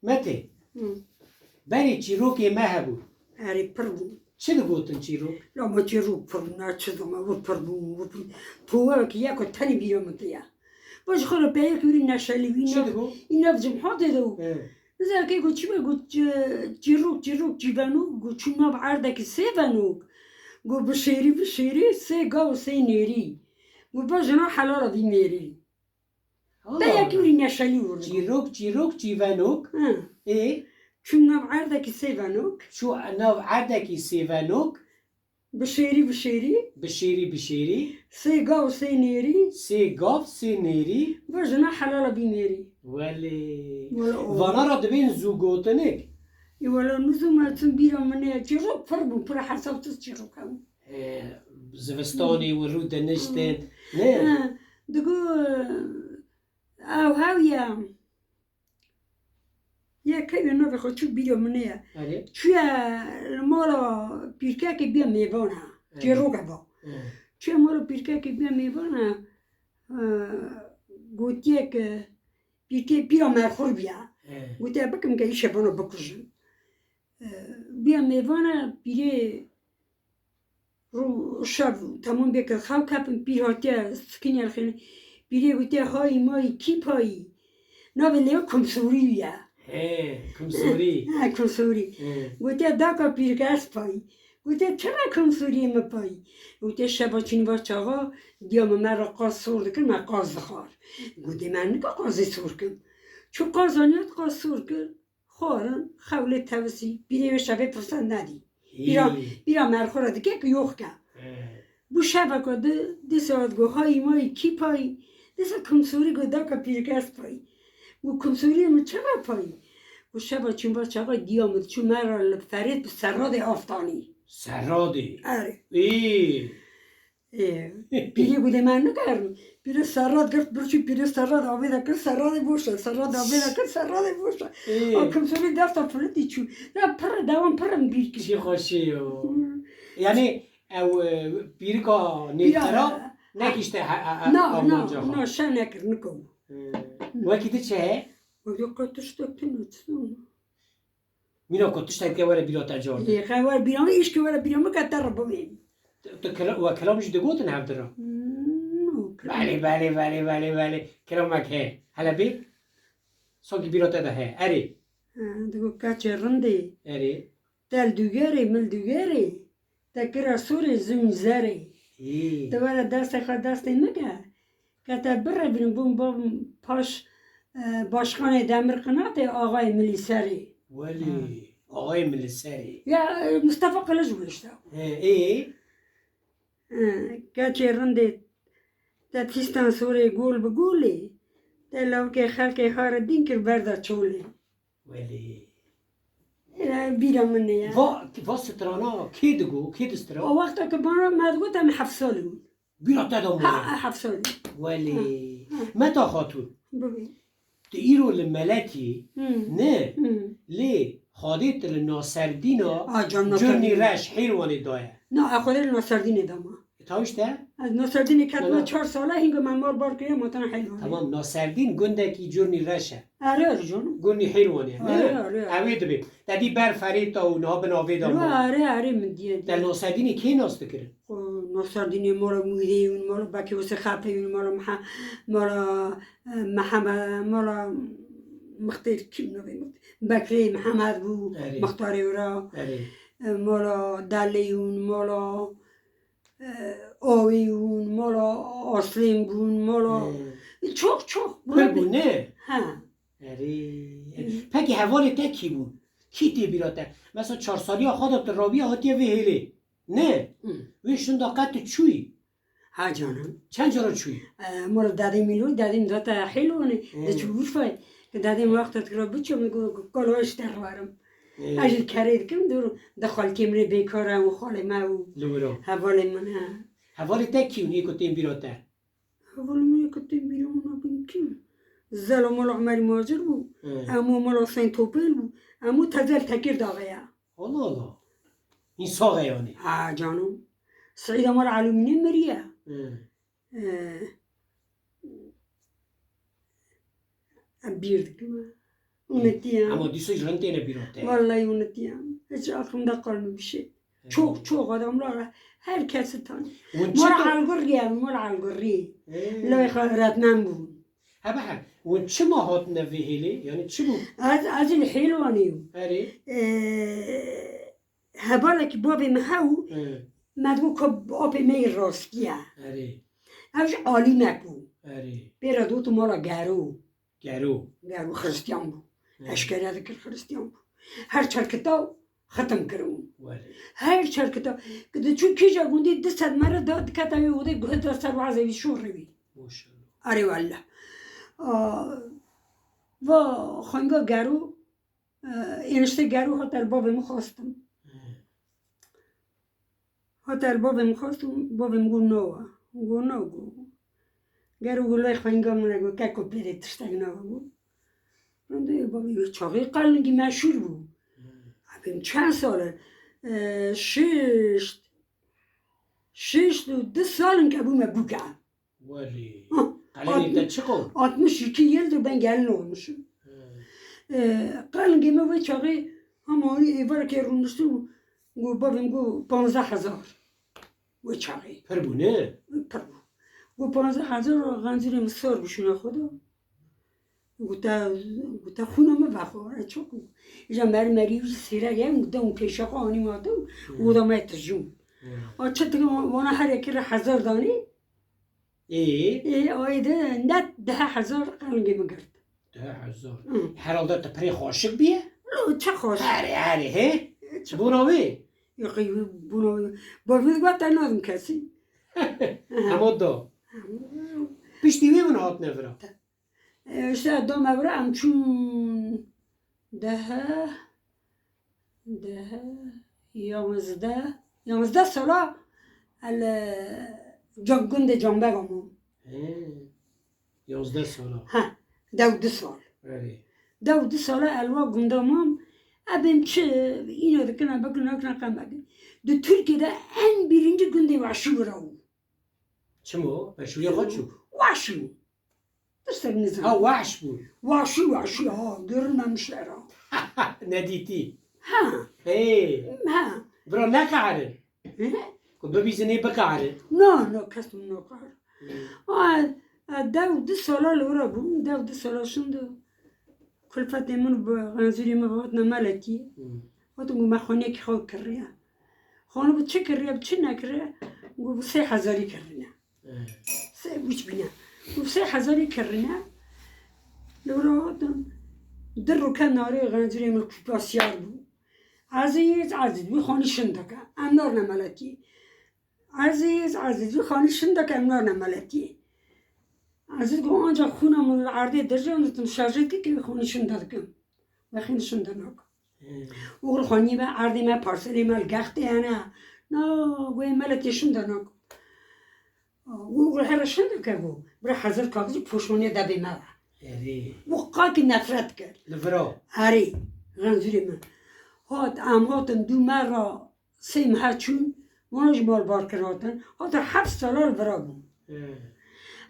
متى بني تشيروك ما هبو اری پربون چه دگوتن چیروک؟ لا ما چیروک پربون نه چه دوما و پربون تو که یک تنی بیرون متیا باش خلا پیک وری نشالی چه دگو؟ اینا بجمع دو نزار که گوچی بگو چیروک جیبانو گو چون ما بعرده که سه بانو گو بشیری سه گاو سه نیری گو باش نه حلالا بی نیری پیک وری نشالی ورد چیروک جیوانوک ای چون ما بعرده که سه بانو شو ناو عردکی سیوانوک بشیری سه گاو سه نیری سه گاف سه نیری باش نه حلالا بی نیری ولی وانا را دبین زوگوتنک ولا نزوم اتون بیرون منه چیروک پربون پر حساب تس چیروک هم زوستانی و رو دنشتن نه دگو او هاویا یه که نو بخو چو بیرون منه چوی مالا پیرکه که بیا میوانه چیروک با چوی مالا پیرکه که بیا میوانه گوتیه که پیرکه بیا مرخور بیا گوتیه بکم که ایشه بانو بکشم بیا میوانه پیره رو شب تمام بکر خواهد کپم پیر هاتیه سکنی الخینه پیره گوتیه های مای کی پایی ناوه لیو کمسوری بیا کمسوری گوتیه داکا پیرگرس پایی گوتیه چرا کمسوری ما پایی گوتیه شبا چین با چاقا دیام من را قاز سور کن من قاز بخوار گوتیه من نگه قازی سور کن چون قازانیت قاز سور کن خورن خوله توسی بیره شبه پسند ندی بیرا مرخورا دیگه که یوخ که بو شبه که دی ساعت گو های مای کی پایی دی ساعت کمسوری گو داکا پیرگرس پایی و کمسوری من چرا پایی و شبا چون با چاقا دیامد چون مرا فرید به سراد آفتانی سرادی آره ای پیری بوده من نکردم پیری سراد گرفت برچی پیری سراد آبیده کرد سراد بوشه سراد بوشه آکم سوری دست پلتی چون نه پر دوام پرم بیر کشی چی خوشی یعنی او پیرکا نیترا نکشته آمانجا نه شن نکر نکو وکی ده چه؟ وکی قطش تکنیت مینا کتش که وره بیرات اجارده خواه بیرام ایش که وره بیرام کتر بویم و کلامش دگوتن هم درا بله کلامک he هلا بی ساکی بیرات ده he اری دگو کچه رنده اری تل دوگره مل دوگره تکرا سوری زنزره دوباره دست خواه دست نگه که تا بره بینم بوم با پاش باشخانه دمر قناط آقای ملیسری ولی آقای ملیسری یا مصطفی قلج بودشتا کچه رنده تا تیستان سوری گول بگوله تا لو که خلق هار دین کر برده چوله ولی بیرم منه یا و سترانا کی دگو کی دسترا وقتا که بارا مدگوت هم 7 ساله بود بیرات ده مونه 7 ساله ولی متا خاتون ببین ایرو لملکی نه لی خادیت لناصردینا جرنی رش حیروانی دایه نه اخوده لناصردین داما تاوشته؟ ناصردین کتبه 4 ساله هنگه من مار بار کنیم مطمئن حیروانی تمام ناصردین گنده کی جرنی رشه آره جانم گونی حیروانی آره اوید بی دادی بر فرید تا اونها بناوی داما آره من دیه در ناصردینی کی ناسته کرد؟ ناصردین مالا مویده مالا بکی واسه خپه مالا محمد مالا مختار کی نبود بکری محمد بود مختاری ورا مالا دلیون مالا آویون مالا آسلین بون مالا چوخ بون نه پکی حوالی تا کی بود کی تی بیراته مثلا 4 سالی خودت رابیه هاتیه ویهلی نه ویشون داقت چوی ها جانم چند جارا چوی مالا دادیم میلوی دادیم داتا حیلونه ده چوش فای که دادیم وقت تکرار بچه میگو کلوش تروارم اجل کرید کم دور دخال کمری بیکارم و خاله ما و حوالی من حوالی تا کیونی کتیم بیراته حوالی من کتیم بیرون بین کیم زل مالا عمری ماجر بود امو مالا سین توپیل بود امو تزل تکیر داغیه الله این ساقه یعنی جانم سعید مالا علومینی مریه بیرد کمه اونتیم اما دیسو جرنده نبیراته والله اونتیم هیچ آخرم دقال میشه çok adamlar her kesi tanı. اون مال چه علگری هم مال علگری لای خیرتمند بود ها بحر اون چه ماهات نوهیلی یعنی چی بود از این حیوانیم اره هباله که بابی مهو مدگو که بابی می راستیه اره اوش عالی مکبو اره بیره دو تو مالا گرو گرو خرستیان بود اشکره دکر خرستیان بود هر چرکتا ختم کرون ولی هر چرکتا که چون کیجا گوندی دست مرا داد کتا یوده گوه دست رو عزوی شور روی ماشاءالله آره والله و خانگا گرو اینشته گرو ها در بابم خواستم ها در بابم خواستم بابم گو نو گو گرو گو لای خانگا منه گو که کپیره تشتگ نو گو رنده بابی چاقی قلنگی مشهور بود abim چند ساله شش و 2 سالن که بوم بوکم ولی قلنی ده چه قول 62 yıldır ben gelin olmuşum. Qalingime ve çağı ama evvel ki runuştum bu babam bu 15,000 ve çağı. پر بو نه Pardon. Bu 15,000 ganzirim sormuşuna khoda. گوتا خونم بخوره چکو ایجا مریوز سیره گیم گوتا اون پیشاقا آنی مادم گوتا ما ترجم چه دیگه وانا هر یکی را 1000 دانی آیده نت 10,000 قلنگی مگرد 10,000 herhalde te pری خوشک بیه چه خوش اره he بوناوی یقی بوناوی باید گوتا نادم کسی اما دا پشتیوی من هات نفرا işte dom evre amçun yalnızda sola el günde canbegamım 11 سالا ha 12 sal اره 12 sala elva gündemim abim çi yine de kana bakın akna kan bakın de Türkiye'de en birinci günde vaşı vuravu چمو بشوی خود شو vaşı Dışarı nizam. ها وحش بود Vahşi ha görmemişler ha. ندیدی Ha ha. برا نقعره کن ببیزنی بقعره No kasım no kar. Davud sola lora bu. Davud sola şimdi. Kulfat emin bu ganzuri mi vaat namalaki. Vaat bu mahone ki خو kırıya. Khonu bu çe kırıya çe nakırıya. Bu 3000 kırıya. Üç bine. Bu 3000 kırıya. لورا درو کناری غنجری من کپاسیار بود عزیز بی خانی شندکه امنار نمالتی عزیز بی خانی شندکه امنار نمالتی عزیز گو آنجا خونم عرضی درجه اونتم شرجه که خانی شندکم و خیلی شندناک اول خانی به عرضی من پارسلی مال گخته نه نه گوی مالتی شندناک اول هر شندکه گو برای حضر کاغذی پوشونی دبی ماله اره وقاك نفرت کرد لفرا هری غنزوری من هاتن 2 مرة سیم هاتشون وناش مال بار کردن هات 7 سال الورا بون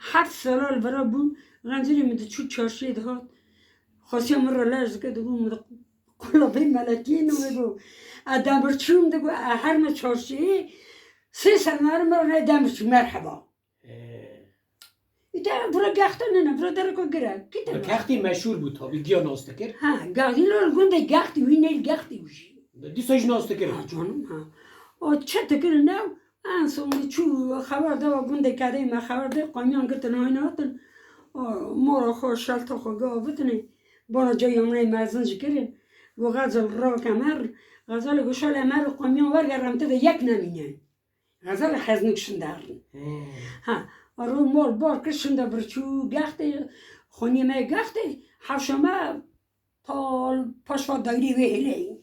7 سال الورا بون غنزوری من چو چارشی هات خاصی مرة لرز که دگو من قلبی ملکی نمیگو دمرچوم دگو هر ما چارشی 3 سال مرة دمرچوم مرحبا ایده برا گخته نه برا درکو گره کیته کختی مشهور بود تا بگیا ناسته کرد ها گختی لور گنده گختی وی نیل گختی وشی دیساش ناسته کرد جانم ها او چه تکر نو انسان چو خبر ده و گنده کده ما خبر ده قامیان گرتن های ناتن مورا خو شلتا خو گا بتنی بانا جای امنه مرزن جکرین و غزل را کمر غزل گوشال امر قامیان ورگرم تده یک نمینه غزل خزنکشن دارن ها رو مال بار کشنده برچو گخته خونی ما گخته حشمه پاشوا دایری ویلی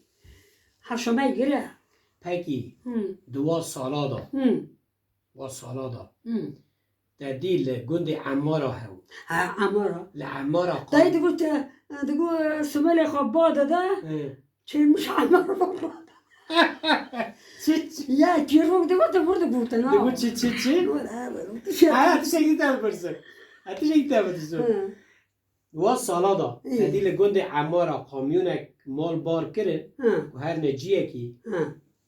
حشمه گره پکی 2 سالا دا و سالا دا در دیل گند عمارا هم عمارا لعمارا دایی دگو سمال خواب باده ده چه مش عمارا باده یا کیروک دگو تا برده بوده نه دگو چی؟ ها اتش ایدی تا برسن اتش ایدی تا برسن و سالا دا تدیل گند عمارا کامیونک مال بار کرد و هر نجیه کی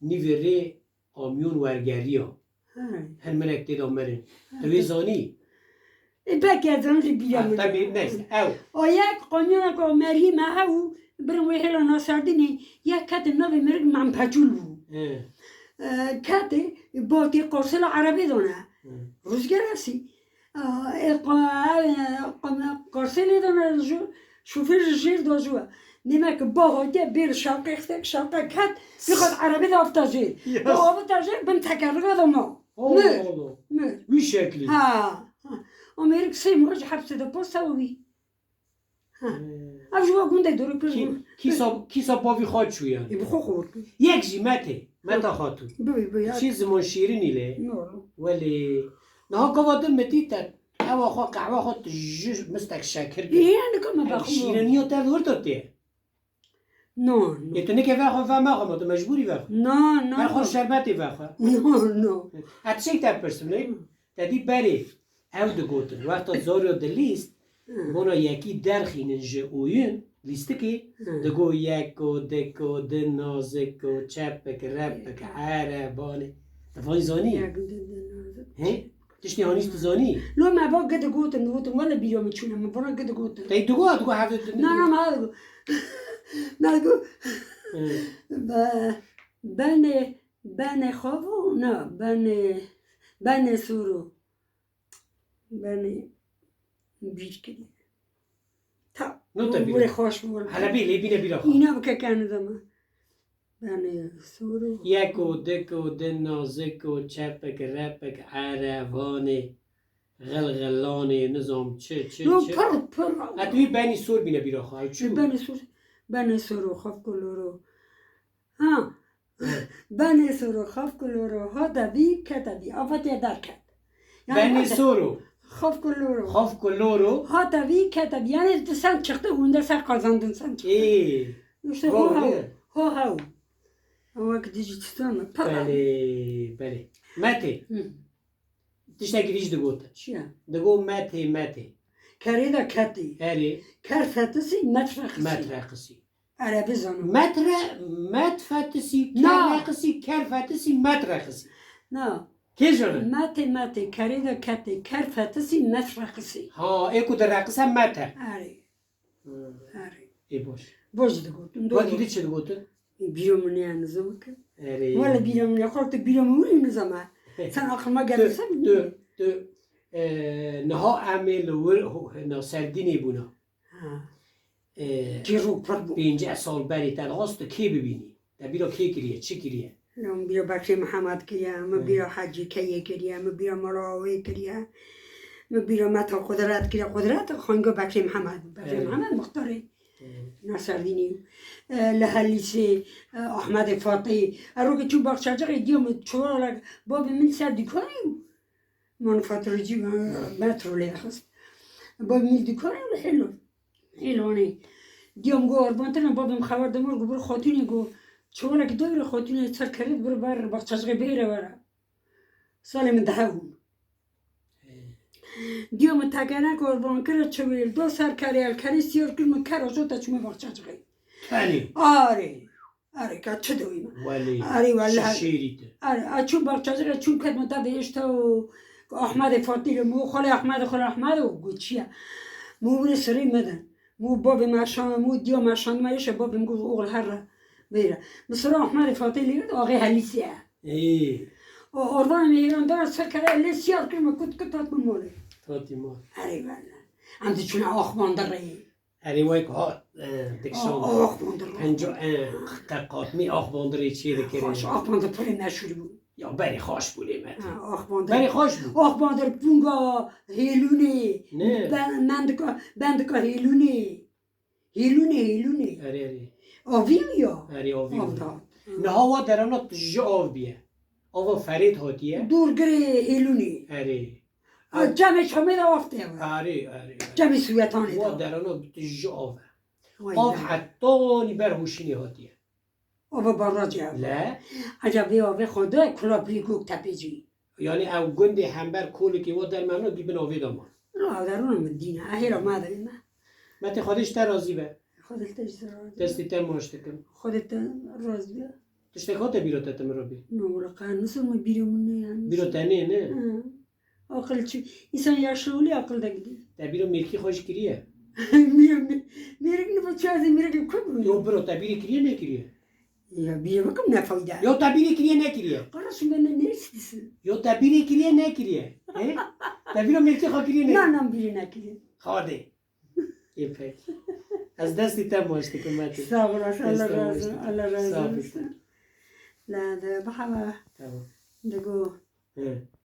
نیوری کامیون ورگریا هر منک دیدا مرن توی زانی بکه زنجی بیرم طبیعی نیست او یک قانون که مریم او برم وی هلا ناسردینی یک کت نوی مرگ من پجول بود کت با تی قرصل عربی دونه روزگر هستی قرصل دونه شوفر جیر داشوه نیمه که با هایده بیر شاقه کت بخواد عربی دا افتازید با افتازید بم تکرگه داما مر وی شکلی امریک سه موج حبس ده پست اوی افجوا گونده دوره پر کیسا باوی خواد شویان بخو خورد یک جی متا خاتون بی چیز من شیرینی له ولی نه که متی تا هوا خو قهوه خو مستک شکر یعنی که ما بخو شیرینی ها تا ورد داده نه یه تو نکه وقت و ما خو تو مجبوری وقت نه خو شربتی وقت نه اتشی تا پرسم نه تدی بری او دگوتن وقتا زارو دلیست بنا یکی درخینن جه اوین لیسته که دگو یکو دکو دنازکو چپک رپک عربانه دفعی زانی تشتی هانیست زانی لو ما با قد قوتن ولا بيوم تشونا ما برا قد قوتن تاي دگو حفظ لا ما هذا ما دقو بني خوفو لا بني سورو بني بیش کردی تا ولی خوش بود حالا بینه بیرا اینا بکه کنه دم بنی سورو یکو دکو دنازکو چپک رپک عربانه غلغلانه نظام چه پر اتوی بنی سور بینه بیرا خواه بنی سورو خوف کلورو ها بنی سورو خوف کلورو ها دوی که دوی آفتی درکت بنی سورو خوف کلورو ها دوی که دوی یعنی سن چخته اونده سر قازاندن سن چخته ها وقت دیجیتستان بله مته تشتاقي ليش دقوته چیه؟ دقو مته کریدا کتی اري کرفتسی مترقسی عربی زنو متفتسي كرفتسي مترقسي نه كيجر مته کریدا کتی کرفتسی مترقسی ها ايكو درقسه مته اری اي باش دقوتم وقتی دی چه دقوته بیرامونی نظام که اري ولا بیرامونی خورت بیرامونی نظامه سن آخر ما گرفتم دو نها عمل ور سردینی بونا جیرو پر بود 50 سال بری تلغاست کی ببینی دبیرا کی کریه چی کریه لام بيرا بكري محمد كريا ما بيرا حاجي كي كريا ما بيرا مراوي كريا ما بيرا متا قدرات كريا قدرات خانقو بكري محمد مختاري ناصر ديني لهاليسي احمد فاطي اروك تشو بخشاجر ديوم تشورا باب من سر دكاني من فاترجي مترو لي خص باب من دكاني حلواني ديوم غور بنتنا باب مخبر دمر قبر خاطيني گو چون که دویر خاطونه سر کرد بر بر بخشش بیره وره سال من دهون دیوم تاگانه قربان کرد چویل دو سر کریال کری سیار کرد من کراجو تا چوم بخشش گی تانی آره که چه دویم ولی آره والله شیریده آره چون بخشش گی چون کد متا بهش تو احمد فاطی مو خاله احمد و گوچیه مو بر سری مدن مو باب ماشان مو دیو ماشان مایش باب میگو اول هر بیره مثلا احمد فاطی لیرد آقای حلیسیه اردوان میران دار سر کرده لیسیار کرد کت بموله تاتی ما اری والله عندي چون آخوان داره اری وای که ها دکشان آخوان داره پنجا قاطمی آخوان داره چیه دکره خوش آخوان داره پره نشوری بود یا بری خوش بوده مت آخوان داره بری خوش بود آخوان داره پونگا هیلونه نه بندکا هیلونه اری آویم یا اری آویم نه هوا درانه تجا آو بیه آوا فرید هاتیه دورگره هیلونه اری جمع شامه دا آفته اری جمع سویتانه هوا دا درانه تجا آوه آو حتی برهوشینی هاتیه آوا باراجه لا عجبه آوه خونده کلابری گوک تپیجی یعنی او گنده همبر کولی که و در منو بی بناوی دامان لا درون من دینه اهیرا مادر نه مت خودش تا راضی به خودت ازدراج دستی تا ماشتکم خودت راضی به تشتکات بیرو تتم ربی نورا قانوس ما بیرون yani. بیرو تنه نه Akıl çı insan yaşlı akılda gidiyor. تا بیرو میرکی خوش کریه Mirik ne bacağız mirik kubu. یو برو تا بیری کریه نه کریه Ya bir bakım ne fayda. یو تا بیری کریه نه کریه Kardeşim ben ne istiyorsun? یو تا بیری کریه نه کریه تا بیرو میرکی خو کریه نه Nanam birine gidiyor. خواده یه پک از دستی تا ماشتکم متی Sağ olasın Allah Estağfurullah. razı Allah razı Sağ ol. olsun. La de bahava تمام de go اه.